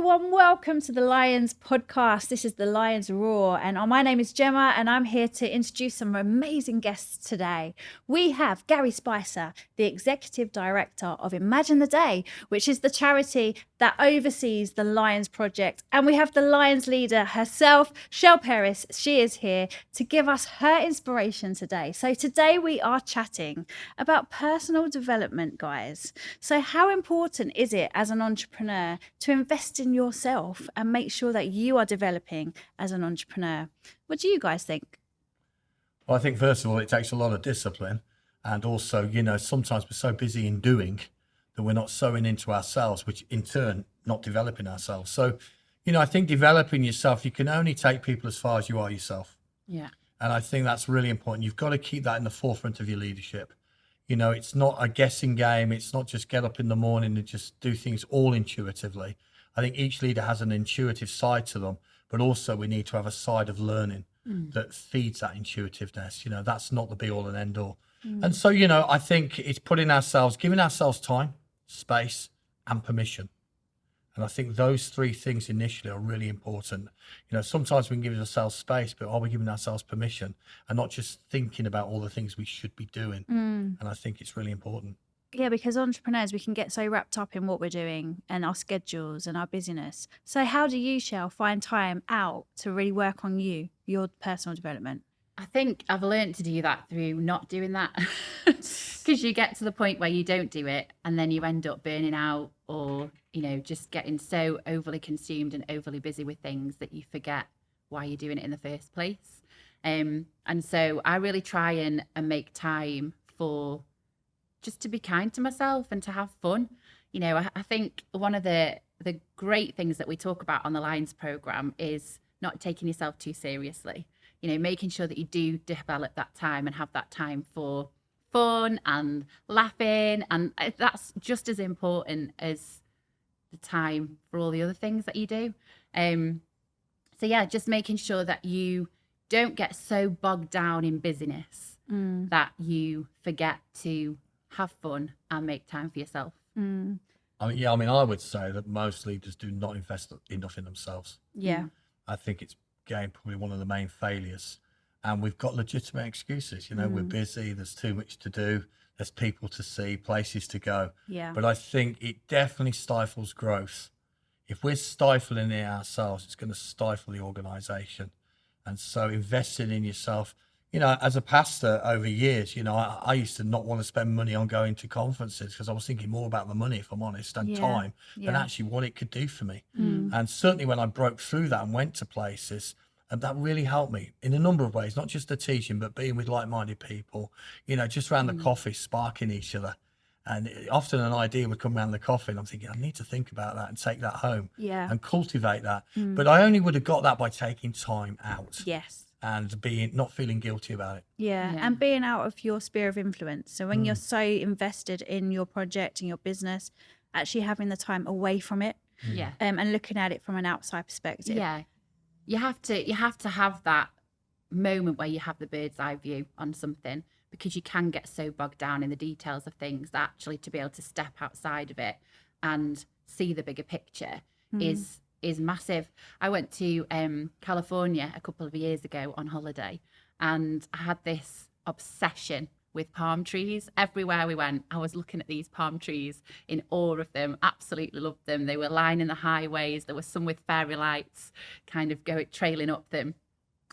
everyone, welcome to the Lions podcast. This is the Lions Roar, and my name is Gemma, and I'm here to introduce some amazing guests today. We have Gary Spicer, the Executive Director of Imagine the Day, which is the charity that oversees the Lions Project, and we have the Lions leader herself, Perris. She is here to give us her inspiration today. So today we are chatting about personal development, guys. So how important is it as an entrepreneur to invest in yourself and make sure that you are developing as an entrepreneur? What do you guys think? Well, I think first of all, it takes a lot of discipline, and also, sometimes we're so busy in doing that we're not sowing into ourselves, which in turn not developing ourselves. So, I think developing yourself, you can only take people as far as you are yourself. Yeah. And I think that's really important. You've got to keep that in the forefront of your leadership. It's not a guessing game. It's not just get up in the morning and just do things all intuitively. I think each leader has an intuitive side to them, but also we need to have a side of learning that feeds that intuitiveness. That's not the be all and end all. And so, I think it's giving ourselves time, space, and permission. And I think those three things initially are really important. Sometimes we can give ourselves space, but are we giving ourselves permission and not just thinking about all the things we should be doing? And I think it's really important. Yeah, because entrepreneurs, we can get so wrapped up in what we're doing and our schedules and our busyness. So how do you, Shell, find time out to really work on your personal development? I think I've learned to do that through not doing that, because you get to the point where you don't do it and then you end up burning out or, just getting so overly consumed and overly busy with things that you forget why you're doing it in the first place. And so I really try and make time for just to be kind to myself and to have fun. I think one of the great things that we talk about on the Lions program is not taking yourself too seriously. Making sure that you do develop that time and have that time for fun and laughing. And that's just as important as the time for all the other things that you do. So yeah, just making sure that you don't get so bogged down in busyness that you forget to have fun and make time for yourself. I would say that most leaders do not invest enough in themselves. Yeah. I think it's, again, probably one of the main failures. And we've got legitimate excuses. We're busy, there's too much to do, there's people to see, places to go. Yeah. But I think it definitely stifles growth. If we're stifling it ourselves, it's going to stifle the organisation. And so investing in yourself, as a pastor over years, I used to not want to spend money on going to conferences because I was thinking more about the money, if I'm honest, and time than actually what it could do for me. And certainly when I broke through that and went to places, and that really helped me in a number of ways, not just the teaching, but being with like-minded people, just around the coffee, sparking each other. And often an idea would come around the coffee and I'm thinking, I need to think about that and take that home and cultivate that. But I only would have got that by taking time out. Yes. And not feeling guilty about it. Yeah, and being out of your sphere of influence. So when you're so invested in your project and your business, actually having the time away from it, and looking at it from an outside perspective. Yeah, you have to have that moment where you have the bird's eye view on something, because you can get so bogged down in the details of things that actually to be able to step outside of it and see the bigger picture is massive. I went to California a couple of years ago on holiday, and I had this obsession with palm trees. Everywhere we went, I was looking at these palm trees, in awe of them, absolutely loved them. They were lining the highways. There were some with fairy lights kind of trailing up them.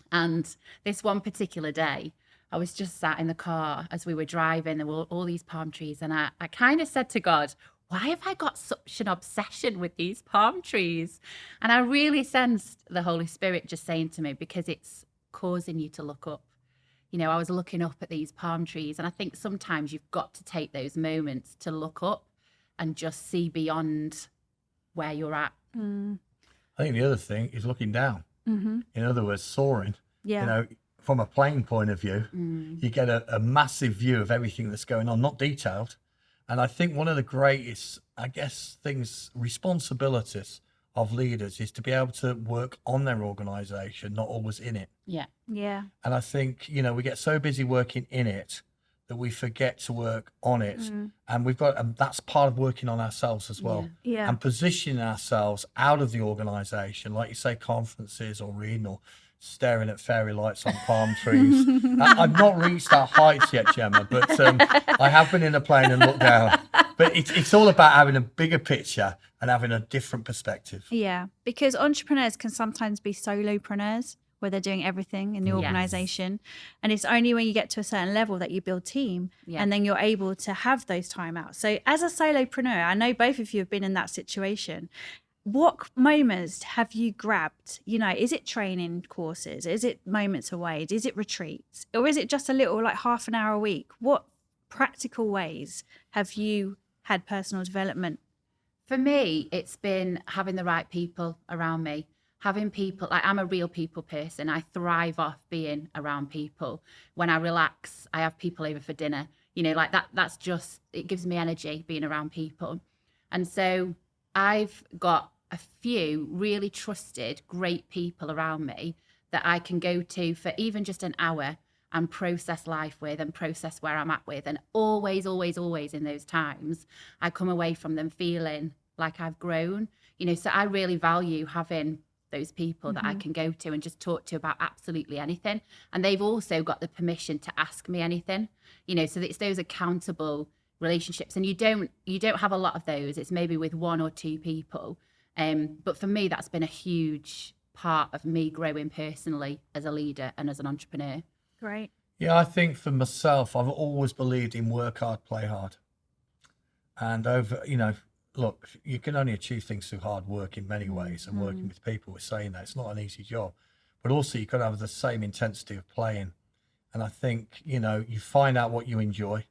And this one particular day, I was just sat in the car as we were driving. There were all these palm trees, and I kind of said to God, why have I got such an obsession with these palm trees? And I really sensed the Holy Spirit just saying to me, because it's causing you to look up. I was looking up at these palm trees, and I think sometimes you've got to take those moments to look up and just see beyond where you're at. I think the other thing is looking down. In other words, soaring. Yeah. From a plane point of view, you get a massive view of everything that's going on, not detailed. And I think one of the greatest, responsibilities of leaders is to be able to work on their organisation, not always in it. Yeah. Yeah. And I think, we get so busy working in it that we forget to work on it. And that's part of working on ourselves as well. Yeah. And positioning ourselves out of the organization, like you say, conferences or reading or staring at fairy lights on palm trees. I've not reached that height yet, Gemma, but I have been in a plane and looked down. But it's all about having a bigger picture and having a different perspective. Yeah, because entrepreneurs can sometimes be solopreneurs, where they're doing everything in the organization. And it's only when you get to a certain level that you build team, and then you're able to have those time outs. So as a solopreneur, I know both of you have been in that situation. What moments have you grabbed? You know, is it training courses? Is it moments away? Is it retreats? Or is it just a little, like half an hour a week? What practical ways have you had personal development? For me, it's been having the right people around me. Having people, like, I'm a real people person. I thrive off being around people. When I relax, I have people over for dinner. You know, like that's just, it gives me energy being around people. And so I've got a few really trusted, great people around me that I can go to for even just an hour and process life with and process where I'm at with. And always, always, always in those times, I come away from them feeling like I've grown. You know, so I really value having those people that I can go to and just talk to about absolutely anything. And they've also got the permission to ask me anything, you know, so it's those accountable relationships. And you don't have a lot of those. It's maybe with one or two people. But for me, that's been a huge part of me growing personally as a leader and as an entrepreneur. Great. Yeah, I think for myself, I've always believed in work hard, play hard. And look, you can only achieve things through hard work in many ways, and working with people. We're saying that it's not an easy job, but also you've got to have the same intensity of playing. And I think, you find out what you enjoy,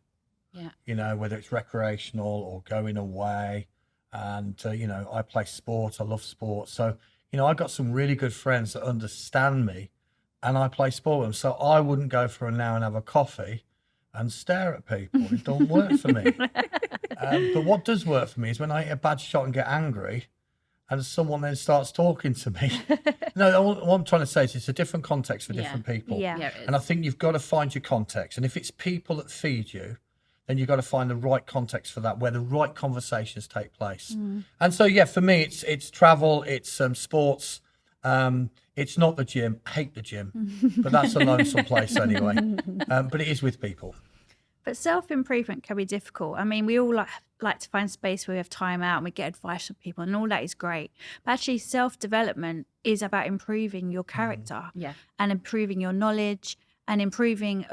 whether it's recreational or going away. And, I play sport. I love sport. So, I've got some really good friends that understand me, and I play sport with them. So I wouldn't go for an hour and have a coffee and stare at people. It don't work for me. But what does work for me is when I hit a bad shot and get angry and someone then starts talking to me. No, what I'm trying to say is it's a different context for different people. Yeah. And I think you've got to find your context. And if it's people that feed you, then you've got to find the right context for that, where the right conversations take place. And so, for me, it's travel, it's sports. It's not the gym. I hate the gym, but that's a lonesome place anyway. But it is with people. But self-improvement can be difficult. I mean, we all like to find space where we have time out and we get advice from people, and all that is great. But actually, self-development is about improving your character and improving your knowledge and improving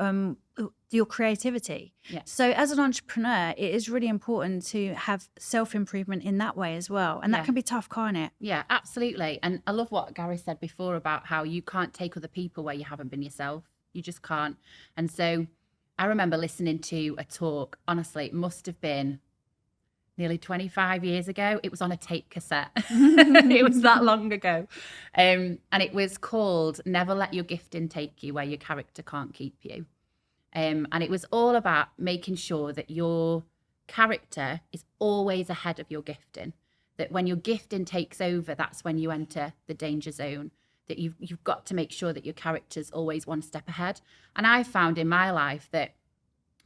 your creativity. So as an entrepreneur, it is really important to have self-improvement in that way as well. And that can be tough, can't it? Yeah, absolutely. And I love what Gary said before about how you can't take other people where you haven't been yourself. You just can't. And so I remember listening to a talk, honestly, it must have been nearly 25 years ago. It was on a tape cassette. It was that long ago. And it was called Never Let Your Gifting Take You Where Your Character Can't Keep You. And it was all about making sure that your character is always ahead of your gifting. That when your gifting takes over, that's when you enter the danger zone. That you've got to make sure that your character's always one step ahead. And I found in my life that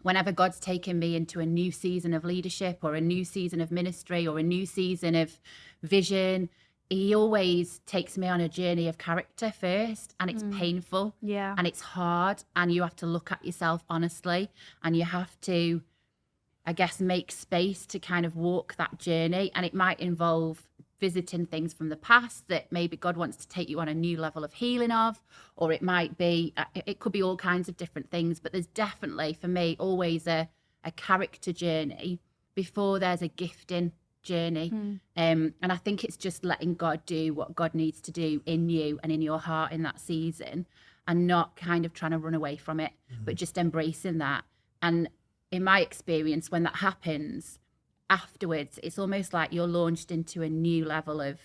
whenever God's taken me into a new season of leadership or a new season of ministry or a new season of vision, he always takes me on a journey of character first, and it's painful and it's hard, and you have to look at yourself honestly, and you have to, I guess, make space to kind of walk that journey. And it might involve visiting things from the past that maybe God wants to take you on a new level of healing of, or it might be, it could be all kinds of different things, but there's definitely, for me, always a character journey before there's a gifting journey. And I think it's just letting God do what God needs to do in you and in your heart in that season, and not kind of trying to run away from it, but just embracing that. And in my experience, when that happens, afterwards, it's almost like you're launched into a new level of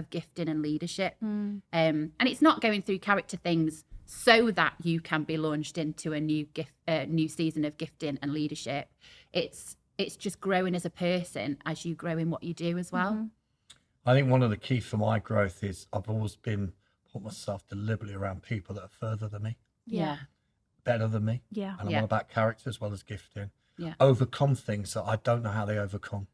gifting and leadership. And it's not going through character things so that you can be launched into a new season of gifting and leadership. It's just growing as a person as you grow in what you do as well. I think one of the key for my growth is I've always put myself deliberately around people that are further than me. Yeah. better than me. Yeah. And I'm Yeah. all about character as well as gifting. Yeah. Overcome things that I don't know how they overcome.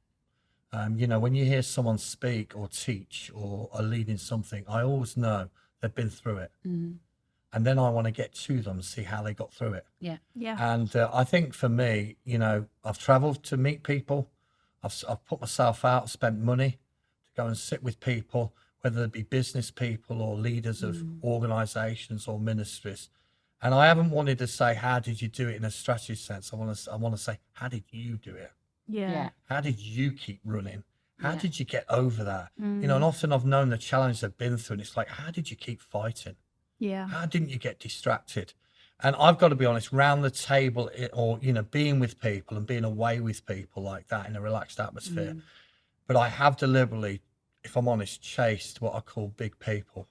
You know, when you hear someone speak or teach or are leading something, I always know they've been through it. Mm. And then I want to get to them and see how they got through it. Yeah. Yeah. And I think for me, you know, I've traveled to meet people. I've put myself out, spent money to go and sit with people, whether it be business people or leaders of organizations or ministries. And I haven't wanted to say, how did you do it in a strategy sense? I want to say, how did you do it? Yeah. Yeah. How did you keep running? How Yeah. did you get over that? You know, and often I've known the challenge they've been through, and it's like, how did you keep fighting? Yeah. How didn't you get distracted? And I've got to be honest, round the table or, you know, being with people and being away with people like that in a relaxed atmosphere. But I have deliberately, if I'm honest, chased what I call big people.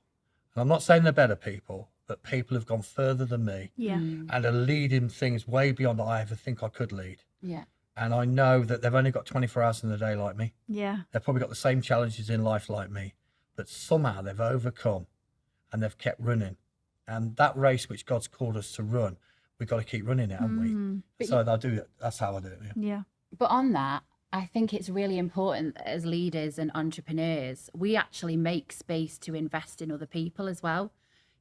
And I'm not saying they're better people, but people who've gone further than me Yeah. and are leading things way beyond what I ever think I could lead. Yeah. And I know that they've only got 24 hours in the day like me. Yeah. They've probably got the same challenges in life like me, but somehow they've overcome and they've kept running. And that race which God's called us to run, we've got to keep running it, haven't we? So I do it. That's how I do it. Yeah. Yeah. But on that, I think it's really important that as leaders and entrepreneurs, we actually make space to invest in other people as well.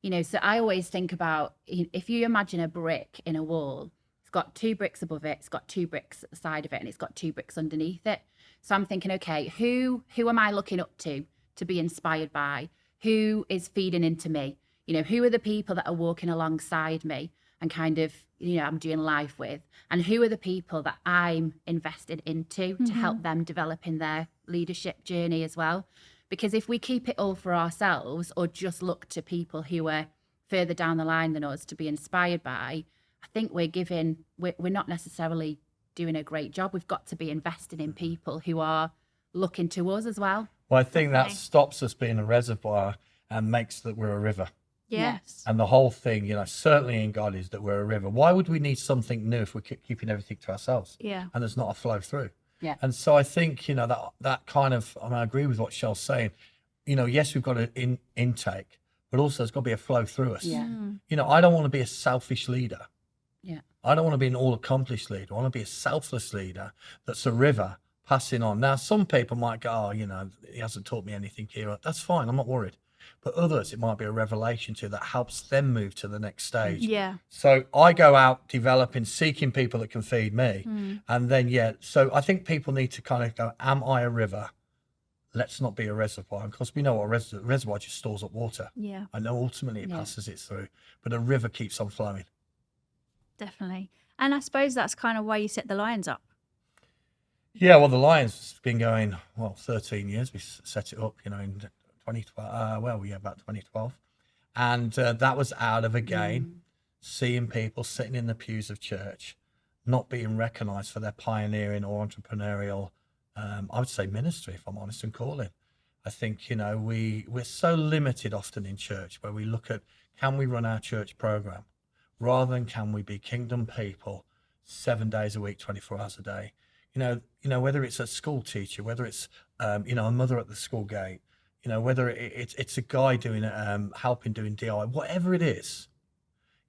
You know, so I always think about, if you imagine a brick in a wall, it's got 2 bricks above it, it's got 2 bricks at the side of it, and it's got 2 bricks underneath it. So I'm thinking, okay, who am I looking up to be inspired by? Who is feeding into me? You know, who are the people that are walking alongside me and kind of, you know, I'm doing life with? And who are the people that I'm invested into to help them develop in their leadership journey as well? Because if we keep it all for ourselves or just look to people who are further down the line than us to be inspired by, I think we're not necessarily doing a great job. We've got to be investing in people who are looking to us as well. Well, I think that Definitely. stops us being a reservoir and makes that we're a river. Yes. And the whole thing, you know, certainly in God is that we're a river. Why would we need something new if we're keeping everything to ourselves? Yeah. And there's not a flow through. Yeah. And so I think, you know, that kind of, I mean, I agree with what Shell's saying. You know, yes, we've got an intake, but also there's got to be a flow through us. Yeah. You know, I don't want to be a selfish leader. Yeah. I don't want to be an all-accomplished leader. I want to be a selfless leader that's a river passing on. Now, some people might go, oh, you know, he hasn't taught me anything here. That's fine. I'm not worried. But others, it might be a revelation to that helps them move to the next stage. Yeah. So I go out developing, seeking people that can feed me. And then, so I think people need to kind of go, am I a river? Let's not be a reservoir. Because we know what a reservoir just stores up water. Yeah. I know ultimately it passes it through, but a river keeps on flowing. Definitely. And I suppose that's kind of why you set the Lions up. Yeah, well, the Lions has been going, 13 years. We set it up, you know, in 2012, about 2012. And that was out of, again, seeing people sitting in the pews of church, not being recognised for their pioneering or entrepreneurial, I would say ministry, if I'm honest, and calling. I think, you know, we're so limited often in church where we look at, can we run our church programme rather than can we be kingdom people 7 days a week, 24 hours a day? You know, whether it's a school teacher, whether it's, you know, a mother at the school gate, you know, whether it's a guy doing, helping doing DIY, whatever it is,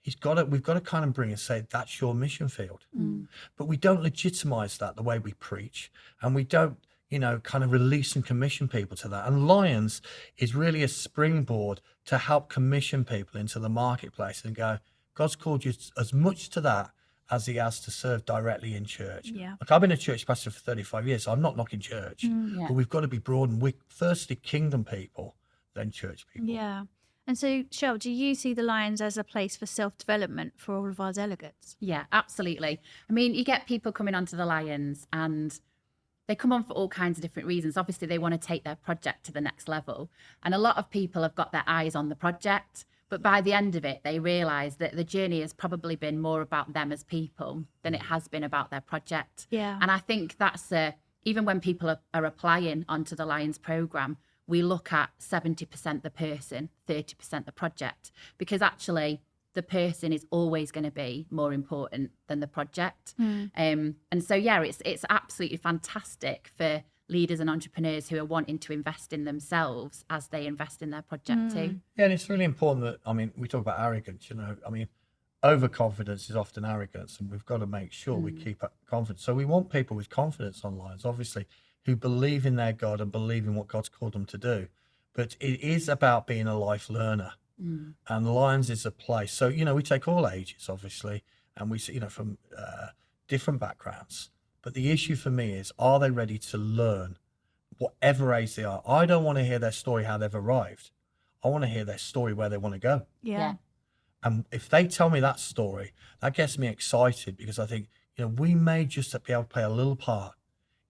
we've got to kind of bring and say, that's your mission field. But we don't legitimize that the way we preach, and we don't, you know, kind of release and commission people to that. And Lions is really a springboard to help commission people into the marketplace and go, God's called you as much to that as he has to serve directly in church. Yeah. Like, I've been a church pastor for 35 years, so I'm not knocking church, Yeah. but we've got to be broad, and we're firstly kingdom people, then church people. Yeah. And so, Shell, do you see the Lions as a place for self-development for all of our delegates? Yeah, absolutely. I mean, you get people coming onto the Lions and they come on for all kinds of different reasons. Obviously, they want to take their project to the next level. And a lot of people have got their eyes on the project. But by the end of it, they realise that the journey has probably been more about them as people than it has been about their project. Yeah. And I think that's, even when people are applying onto the Lions programme, we look at 70% the person, 30% the project, because actually the person is always going to be more important than the project. And so, yeah, it's absolutely fantastic for leaders and entrepreneurs who are wanting to invest in themselves as they invest in their project too. Yeah, and it's really important that, I mean, we talk about arrogance, you know, I mean, overconfidence is often arrogance, and we've got to make sure we keep up confidence. So we want people with confidence on Lions, obviously, who believe in their God and believe in what God's called them to do. But it is about being a life learner. And Lions is a place. So, we take all ages, obviously, and we see, from different backgrounds. But the issue for me is, are they ready to learn whatever age they are? I don't want to hear their story, how they've arrived. I want to hear their story, where they want to go. Yeah. And if they tell me that story, that gets me excited, because I think, we may just be able to play a little part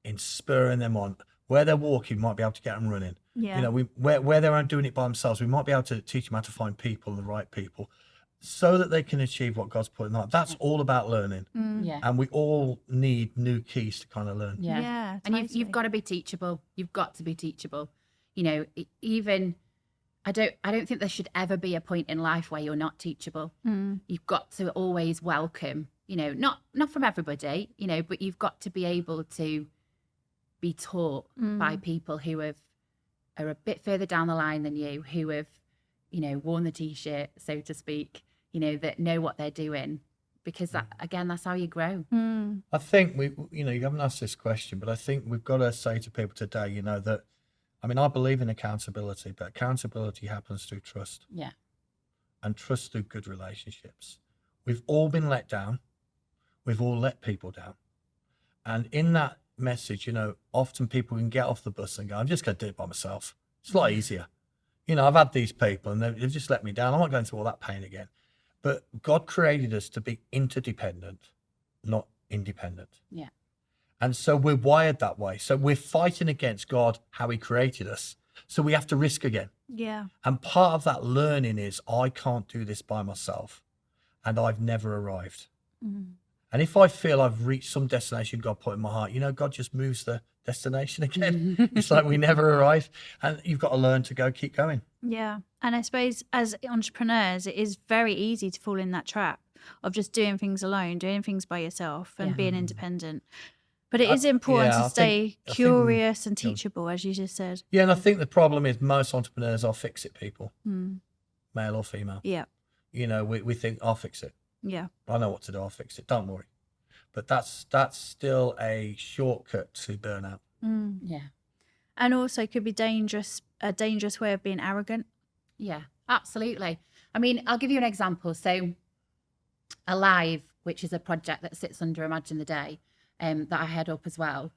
in spurring them on. Where they're walking, we might be able to get them running. Yeah. Where they're doing it by themselves, we might be able to teach them how to find people, the right people, so that they can achieve what God's put in them. That's all about learning. Yeah. And we all need new keys to kind of learn. Yeah. Yeah, And totally. you've got to be teachable. You've got to be teachable. Even I don't think there should ever be a point in life where you're not teachable. You've got to always welcome, not from everybody, but you've got to be able to be taught by people who are a bit further down the line than you, who have, worn the t-shirt, so to speak, that know what they're doing, because that's how you grow. I think you haven't asked this question, but I think we've got to say to people today, that, I believe in accountability, but accountability happens through trust. Yeah. And trust through good relationships. We've all been let down. We've all let people down. And in that message, often people can get off the bus and go, I'm just going to do it by myself. It's a lot easier. I've had these people and they've just let me down. I'm not going through all that pain again. But God created us to be interdependent, not independent. Yeah. And so we're wired that way. So we're fighting against God, how he created us. So we have to risk again. Yeah. And part of that learning is, I can't do this by myself. And I've never arrived. And if I feel I've reached some destination God put in my heart, God just moves the destination again. It's like we never arrive. And you've got to learn to keep going. Yeah. And I suppose as entrepreneurs, it is very easy to fall in that trap of just doing things alone, doing things by yourself and being independent. But it is important to stay curious and teachable, as you just said. Yeah, and I think the problem is most entrepreneurs are fix-it people, male or female. Yeah. We think, I'll fix it. Yeah. I know what to do, I'll fix it. Don't worry. But that's still a shortcut to burnout. Yeah. And also could be a dangerous way of being arrogant. Yeah, absolutely. I'll give you an example. So Alive, which is a project that sits under Imagine the Day, that I head up as well,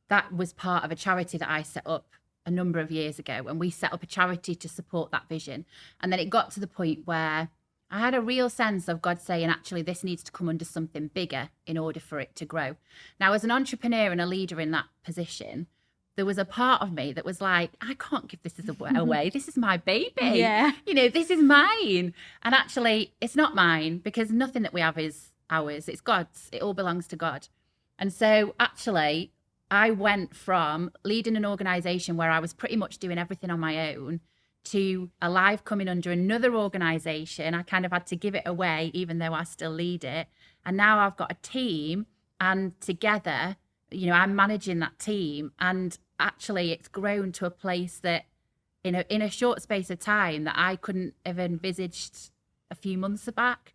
that was part of a charity that I set up a number of years ago. And we set up a charity to support that vision. And then it got to the point where I had a real sense of God saying, actually, this needs to come under something bigger in order for it to grow. Now, as an entrepreneur and a leader in that position, there was a part of me that was like, I can't give this away. This is my baby. Yeah. This is mine. And actually, it's not mine, because nothing that we have is ours. It's God's. It all belongs to God. And so actually, I went from leading an organization where I was pretty much doing everything on my own to Alive coming under another organization. I kind of had to give it away, even though I still lead it. And now I've got a team, and together, I'm managing that team. And actually, it's grown to a place that in a short space of time that I couldn't have envisaged a few months back.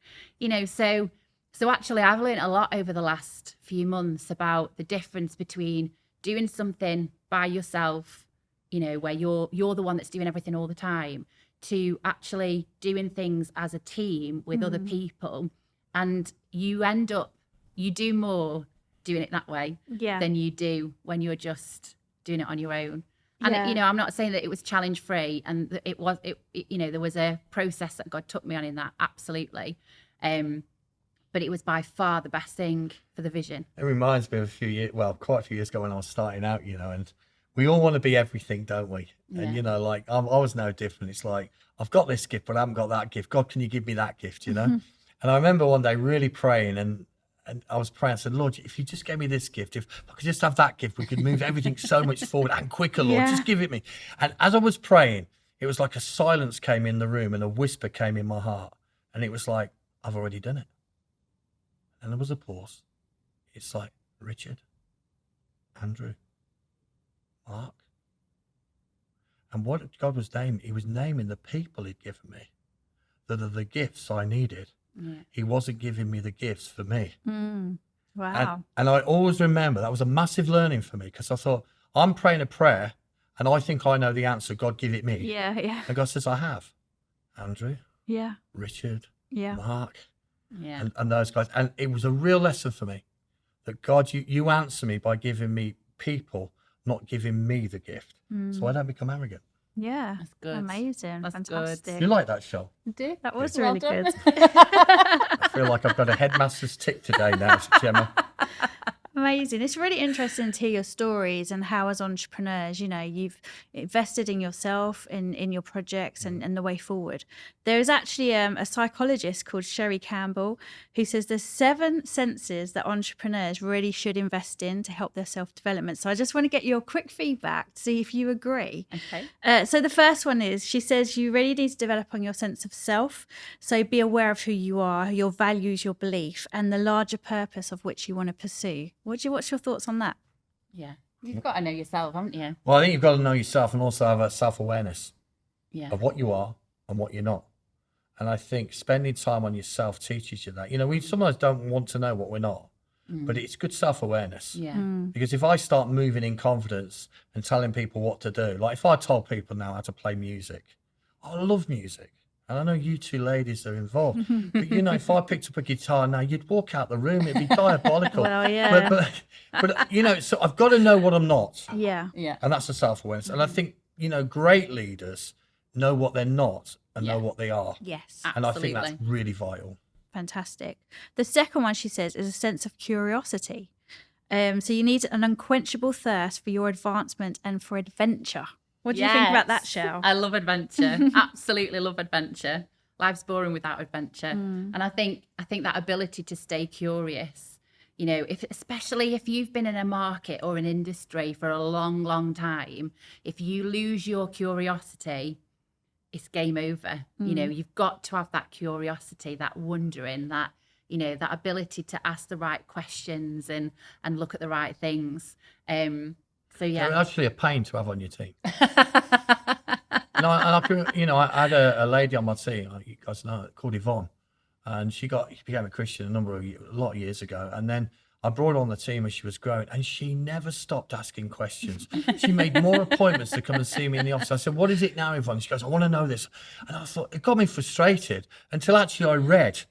So actually, I've learned a lot over the last few months about the difference between doing something by yourself, where you're the one that's doing everything all the time, to actually doing things as a team with other people. And you do more doing it that way than you do when you're just doing it on your own. And I'm not saying that it was challenge free, and that it was there was a process that God took me on in that, absolutely. But it was by far the best thing for the vision. It reminds me of quite a few years ago when I was starting out, and we all want to be everything, don't we? Yeah. And, I was no different. It's like, I've got this gift, but I haven't got that gift. God, can you give me that gift, And I remember one day really praying, and I was praying, I said, Lord, if you just gave me this gift, if I could just have that gift, we could move everything so much forward and quicker, Lord, just give it me. And as I was praying, it was like a silence came in the room and a whisper came in my heart. And it was like, I've already done it. And there was a pause. It's like, Richard, Andrew, Mark. And what God was naming, he was naming the people he'd given me that are the gifts I needed He wasn't giving me the gifts for me. Wow. And I always remember that was a massive learning for me, because I thought, I'm praying a prayer and I think I know the answer. God, give it me. Yeah. Yeah. And God says, I have. Andrew, Yeah. Richard, Yeah. Mark, Yeah. and those guys. And it was a real lesson for me that God, you answer me by giving me people, not giving me the gift. So I don't become arrogant. Yeah. That's good. Amazing. That's good. Fantastic. You like that show? Do? That was Well really done. good. I feel like I've got a headmaster's tick today now, Gemma. Amazing. It's really interesting to hear your stories and how, as entrepreneurs, you've invested in yourself, in your projects and the way forward. There is actually a psychologist called Sherry Campbell who says there's 7 senses that entrepreneurs really should invest in to help their self-development. So I just want to get your quick feedback to see if you agree. Okay. So the first one is, she says, you really need to develop on your sense of self. So be aware of who you are, your values, your belief, and the larger purpose of which you want to pursue. What's your thoughts on that? Yeah. You've got to know yourself, haven't you? Well, I think you've got to know yourself and also have a self-awareness Yeah. of what you are and what you're not. And I think spending time on yourself teaches you that. We sometimes don't want to know what we're not, but it's good self-awareness. Yeah. Because if I start moving in confidence and telling people what to do, like if I told people now how to play music, I love music. And I know you 2 ladies are involved, but if I picked up a guitar now, you'd walk out the room, it'd be diabolical. Well, yeah. But so I've got to know what I'm not. Yeah. Yeah. And that's the self-awareness. And I think, great leaders know what they're not and know what they are. Yes. And I think that's Absolutely. really vital. Fantastic. The second one, she says, is a sense of curiosity. So you need an unquenchable thirst for your advancement and for adventure. What do you think about that, Yes. Shell? I love adventure. Absolutely love adventure. Life's boring without adventure. And I think that ability to stay curious, especially if you've been in a market or an industry for a long, long time, if you lose your curiosity, it's game over. You've got to have that curiosity, that wondering, that that ability to ask the right questions and look at the right things. So yeah, They're actually a pain to have on your team. I had a lady on my team, you guys know, called Yvonne, and she became a Christian a lot of years ago. And then I brought her on the team as she was growing, and she never stopped asking questions. She made more appointments to come and see me in the office. I said, "What is it now, Yvonne?" She goes, "I want to know this." And I thought, it got me frustrated until actually I read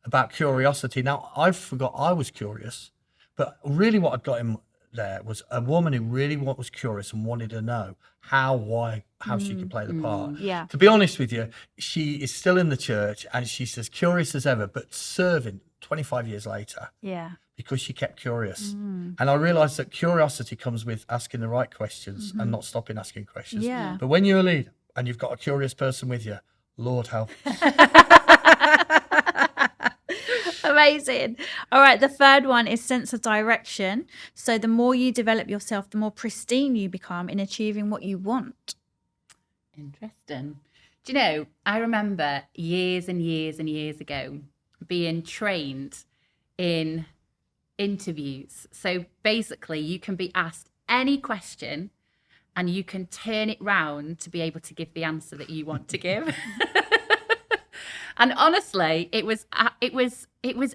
about curiosity. Now, I forgot I was curious, but really what I'd got in there was a woman who really was curious and wanted to know how she could play the part. Yeah. To be honest with you, she is still in the church and she's as curious as ever, but serving 25 years later. Yeah. Because she kept curious. And I realized that curiosity comes with asking the right questions and not stopping asking questions. Yeah. But when you're a leader and you've got a curious person with you, Lord help. Amazing. All right. The third one is sense of direction. So the more you develop yourself, the more pristine you become in achieving what you want. Interesting. Do you know, I remember years and years and years ago being trained in interviews. So basically, you can be asked any question and you can turn it round to be able to give the answer that you want to give. And honestly, it was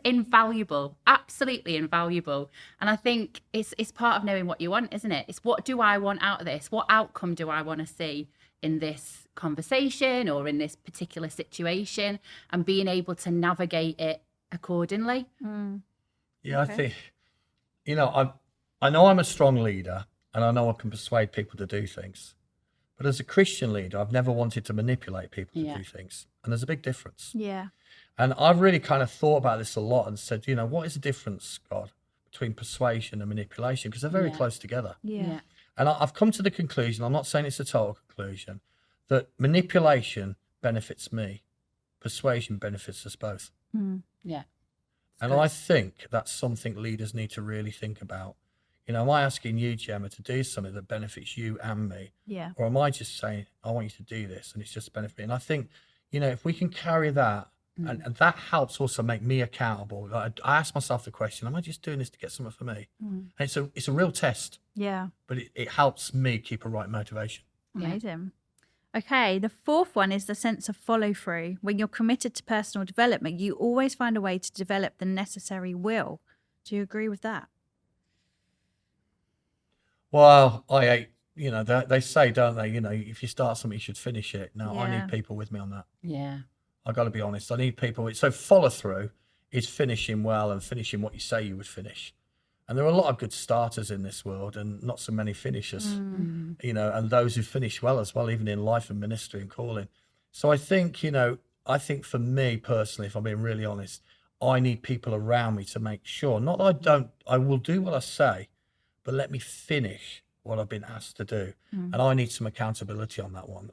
invaluable, absolutely invaluable. And I think it's part of knowing what you want, isn't it? It's what do I want out of this? What outcome do I want to see in this conversation or in this particular situation, and being able to navigate it accordingly. Yeah, okay. I think, I know I'm a strong leader and I know I can persuade people to do things. But as a Christian leader, I've never wanted to manipulate people to do things. And there's a big difference. Yeah. And I've really kind of thought about this a lot and said, what is the difference, God, between persuasion and manipulation? Because they're very close together. Yeah. And I've come to the conclusion, I'm not saying it's a total conclusion, that manipulation benefits me. Persuasion benefits us both. Yeah. And I think that's something leaders need to really think about. Am I asking you, Gemma, to do something that benefits you and me? Yeah. Or am I just saying, I want you to do this and it's just benefit me? And I think, if we can carry that, and that helps also make me accountable. I ask myself the question, am I just doing this to get something for me? And it's a real test. Yeah. But it helps me keep a right motivation. Amazing. Okay, the fourth one is the sense of follow through. When you're committed to personal development, you always find a way to develop the necessary will. Do you agree with that? Well, they say, don't they, if you start something, you should finish it. No, I Yeah. need people with me on that. Yeah. I got to be honest. I need people. So follow through is finishing well and finishing what you say you would finish. And there are a lot of good starters in this world and not so many finishers, and those who finish well as well, even in life and ministry and calling. So I think for me personally, if I'm being really honest, I need people around me to make sure, not that I will do what I say, but let me finish what I've been asked to do. And I need some accountability on that one.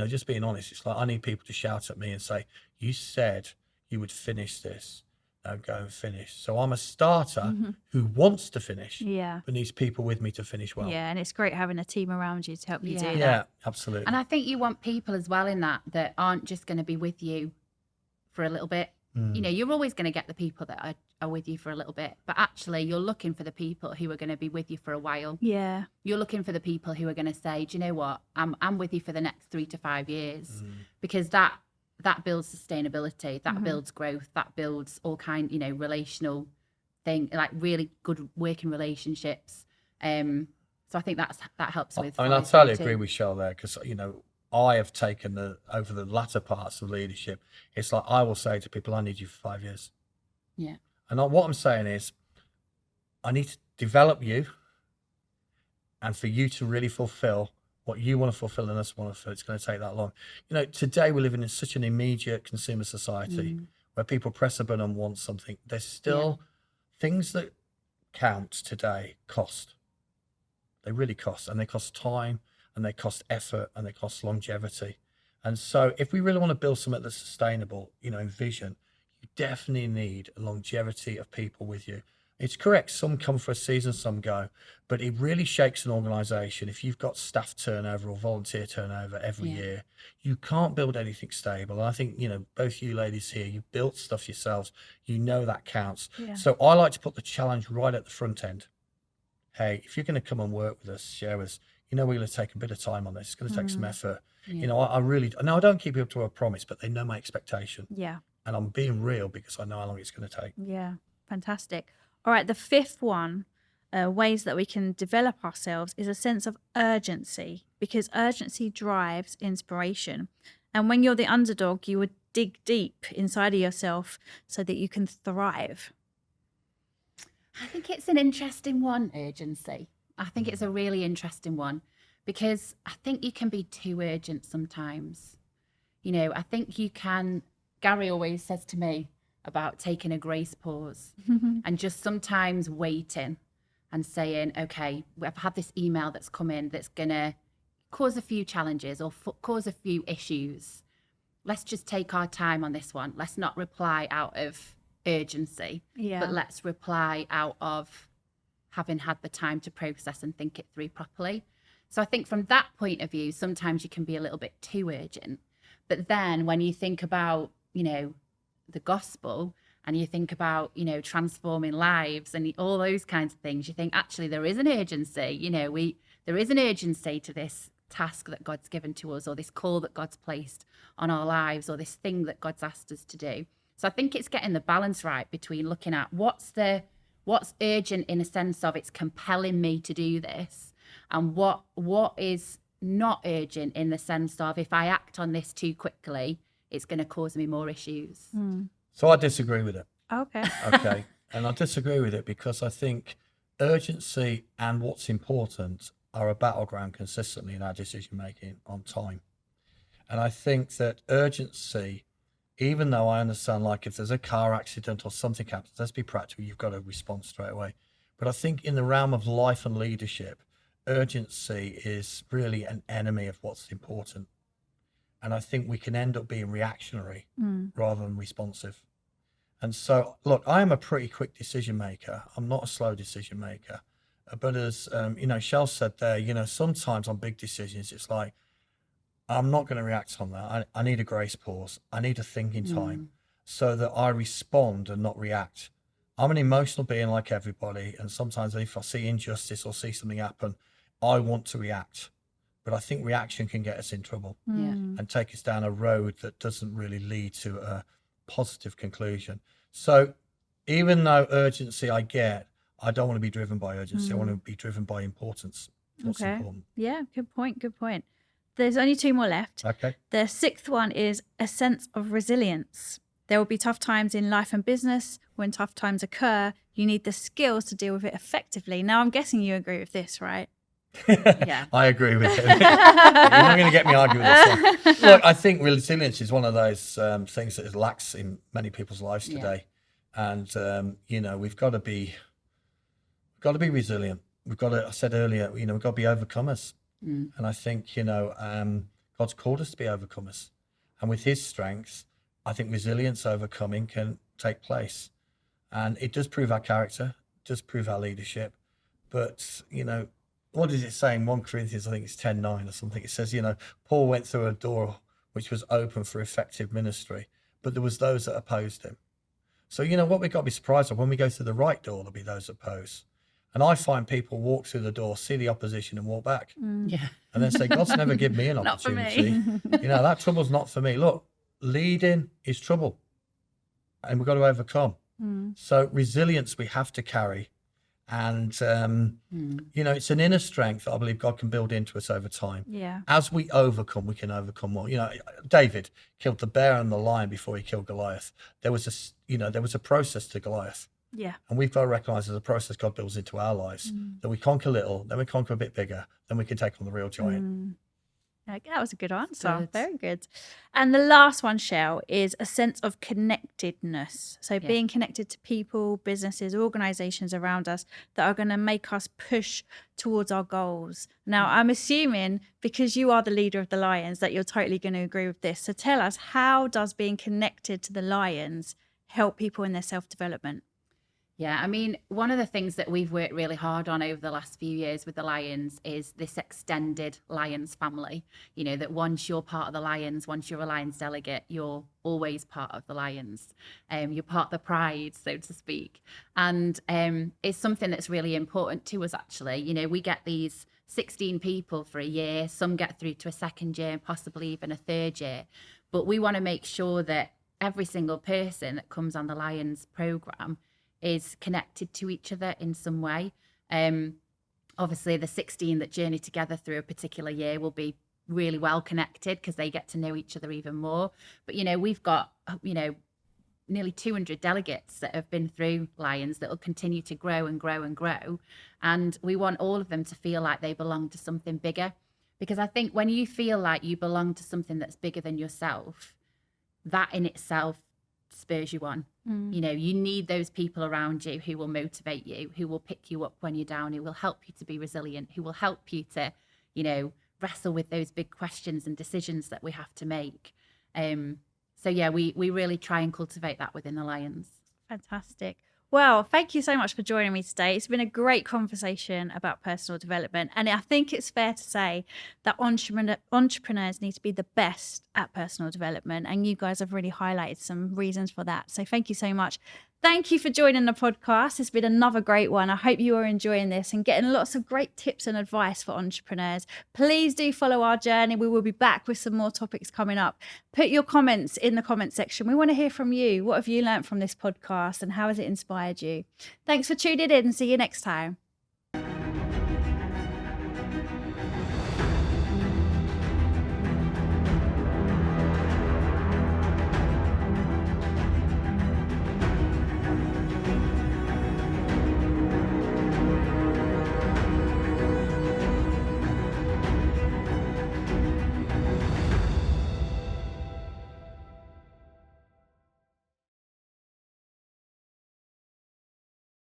Just being honest, it's like I need people to shout at me and say, you said you would finish this. Now go and finish. So I'm a starter who wants to finish, Yeah. but needs people with me to finish well. Yeah, and it's great having a team around you to help you do that. Yeah, absolutely. And I think you want people as well in that aren't just going to be with you for a little bit. You're always going to get the people that are with you for a little bit, but actually you're looking for the people who are going to be with you for a while. Yeah. You're looking for the people who are going to say, do you know what, I'm with you for the next 3 to 5 years, because that builds sustainability, that builds growth, that builds all kind, relational thing, like really good working relationships. So I think that helps with. I totally agree with Cheryl there, because I have taken over the latter parts of leadership. It's like I will say to people, I need you for 5 years. Yeah. And what I'm saying is, I need to develop you, and for you to really fulfill what you want to fulfill and us want to fulfill, it's going to take that long. Today we're living in such an immediate consumer society where people press a button and want something. There's still things that count today cost. They really cost, and they cost time, and they cost effort, and they cost longevity. And so if we really want to build something that's sustainable, in vision, you definitely need a longevity of people with you. It's correct. Some come for a season, some go, but it really shakes an organization. If you've got staff turnover or volunteer turnover every year, you can't build anything stable. And I think, both you ladies here, you built stuff yourselves. That counts. Yeah. So I like to put the challenge right at the front end. Hey, if you're going to come and work with us, share with us, we're going to take a bit of time on this. It's going to take some effort. Yeah. I don't keep people to a promise, but they know my expectation. Yeah. And I'm being real because I know how long it's going to take. Yeah. Fantastic. All right. The fifth one, ways that we can develop ourselves, is a sense of urgency, because urgency drives inspiration. And when you're the underdog, you would dig deep inside of yourself so that you can thrive. I think it's an interesting one, urgency. I think it's a really interesting one, because I think you can be too urgent sometimes. I think you can. Gary always says to me about taking a grace pause and just sometimes waiting and saying, okay, I've had this email that's come in that's going to cause a few challenges or cause a few issues. Let's just take our time on this one. Let's not reply out of urgency, but let's reply out of having had the time to process and think it through properly. So I think from that point of view, sometimes you can be a little bit too urgent. But then when you think about, the gospel, and you think about, transforming lives and all those kinds of things, you think actually there is an urgency. There is an urgency to this task that God's given to us, or this call that God's placed on our lives, or this thing that God's asked us to do. So I think it's getting the balance right between looking at what's urgent in a sense of it's compelling me to do this, and what is not urgent in the sense of if I act on this too quickly, it's going to cause me more issues. So I disagree with it. Okay. Okay. And I disagree with it because I think urgency and what's important are a battleground consistently in our decision making on time. And I think that urgency, even though I understand, like if there's a car accident or something happens, let's be practical, you've got to respond straight away. But I think in the realm of life and leadership, urgency is really an enemy of what's important. And I think we can end up being reactionary rather than responsive. And so, look, I am a pretty quick decision maker. I'm not a slow decision maker. But as, Shell said there, sometimes on big decisions, it's like, I'm not going to react on that. I need a grace pause. I need a thinking time so that I respond and not react. I'm an emotional being like everybody. And sometimes if I see injustice or see something happen, I want to react. but I think reaction can get us in trouble and take us down a road that doesn't really lead to a positive conclusion. So even though urgency I get, I don't want to be driven by urgency. I want to be driven by importance. What's important. Yeah, good point. Good point. There's only 2 more left. Okay. The 6th one is a sense of resilience. There will be tough times in life and business. When tough times occur, you need the skills to deal with it effectively. Now, I'm guessing you agree with this, right? Yeah. I agree with it. You're not going to get me arguing with this one. Look, I think resilience is one of those things that lacks in many people's lives today. And, you know, we've got to be resilient. We've got to, I said earlier, you know, we've got to be overcomers. And I think, you know, God's called us to be overcomers. And with his strengths, I think resilience, overcoming can take place. And it does prove our character, does prove our leadership. But, you know, what does it say in 1 Corinthians, I think it's 10:9 or something? It says, you know, Paul went through a door which was open for effective ministry, but there was those that opposed him. So, you know, what we've got to be surprised of, when we go through the right door, there'll be those opposed. And I find people walk through the door, see the opposition and walk back. Yeah. And then say, God's never given me an Not for me. opportunity. You know, that trouble's not for me. Look, leading is trouble and we've got to overcome. So resilience we have to carry. And, you know, it's an inner strength that I believe God can build into us over time. Yeah. As we overcome, we can overcome more. You know, David killed the bear and the lion before he killed Goliath. There was a process to Goliath. Yeah. And we've got to recognize there's a process God builds into our lives, that we conquer little, then we conquer a bit bigger, then we can take on the real giant. That was a good answer. Good. Very good. And the last one, Shell, is a sense of connectedness. So being connected to people, businesses, organizations around us that are going to make us push towards our goals. Now, I'm assuming because you are the leader of the Lions that you're totally going to agree with this. So tell us, how does being connected to the Lions help people in their self-development? Yeah, I mean, one of the things that we've worked really hard on over the last few years with the Lions is this extended Lions family. You know, that once you're part of the Lions, once you're a Lions delegate, you're always part of the Lions. You're part of the pride, so to speak. And it's something that's really important to us, actually. You know, we get these 16 people for a year. Some get through to a 2nd year and possibly even a 3rd year. But we want to make sure that every single person that comes on the Lions programme is connected to each other in some way. Obviously, the 16 that journey together through a particular year will be really well connected because they get to know each other even more. But, you know, we've got, you know, nearly 200 delegates that have been through Lions that will continue to grow and grow and grow. And we want all of them to feel like they belong to something bigger. Because I think when you feel like you belong to something that's bigger than yourself, that in itself spurs you on. You know, you need those people around you who will motivate you, who will pick you up when you're down, who will help you to be resilient, who will help you to, you know, wrestle with those big questions and decisions that we have to make. So yeah, we really try and cultivate that within the Lions. Fantastic. Well, thank you so much for joining me today. It's been a great conversation about personal development. And I think it's fair to say that entrepreneurs need to be the best at personal development. And you guys have really highlighted some reasons for that. So thank you so much. Thank you for joining the podcast. It's been another great one. I hope you are enjoying this and getting lots of great tips and advice for entrepreneurs. Please do follow our journey. We will be back with some more topics coming up. Put your comments in the comment section. We want to hear from you. What have you learned from this podcast and how has it inspired you? Thanks for tuning in. See you next time.